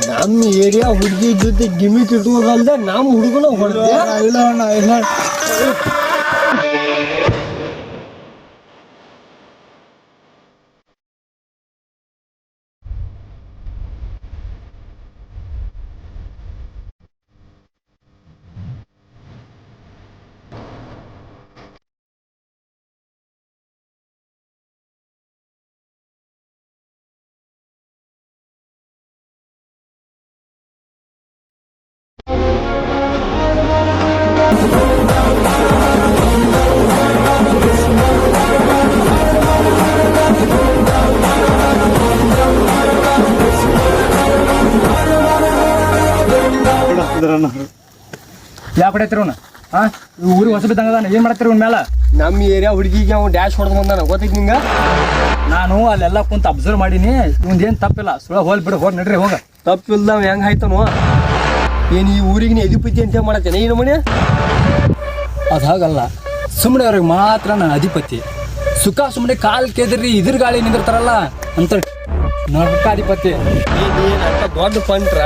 ನಮ್ಮ ಏರಿಯಾ ಹುಡುಗಿ ಜೊತೆ ಗಿಮಿಕ್ ಇಟ್ಕೋದಲ್ದೆ ನಮ್ಮ ಹುಡುಗನ ಹೊಡೆದ ಇಲ್ಲ ಅಣ್ಣ ಇಲ್ಲ ಯಾವ ಕಡೆ ಐತಿರ ಊರಿಗೆ ಹೊಸ ಬಿದ್ದಂಗದ ಏನ್ ಮಾಡ್ತೀರಿ ಇವ್ನ ಮೇಲೆ? ನಮ್ಮ ಏರಿಯಾ ಹುಡುಗಿಗೆ ಅವ್ನು ಡ್ಯಾಶ್ ಹೊಡೆದು ಬಂದಾನ ಗೊತ್ತೈತಿ ನಿಂಗ? ನಾನು ಅಲ್ಲೆಲ್ಲ ಕುಂತ ಅಬ್ಸರ್ವ್ ಮಾಡೀನಿ. ಇವಂದೇನು ತಪ್ಪಿಲ್ಲ. ಸುಳ ಹೋಲ್ ಬಿಡು, ಹೋಗಿ ನಡ್ರಿ ಹೋಗ. ತಪ್ಪಿಲ್ದ ಹೆಂಗ್ ಆಯ್ತನು? ಏನು ಈ ಊರಿಗೆ ಎದಿಪತಿ ಅಂತ ಮಾಡತ್ತೇನೆ ಏನು ಮನೆ? ಅದು ಹಾಗಲ್ಲ, ಸುಮ್ಮನೆ ಅವ್ರಿಗೆ ಮಾತ್ರ ನಾನು ಅಧಿಪತಿ. ಸುಖ ಸುಮ್ಮನೆ ಕಾಲ್ ಕೆದ್ರಿ ಇದ್ರ ಗಾಳಿ ನಿಂದಿರ್ತಾರಲ್ಲ ಅಂತ ನಡ್ಕ ಅಧಿಪತಿ. ಅಂತ ದೊಡ್ಡ ಪಂಟ್ರ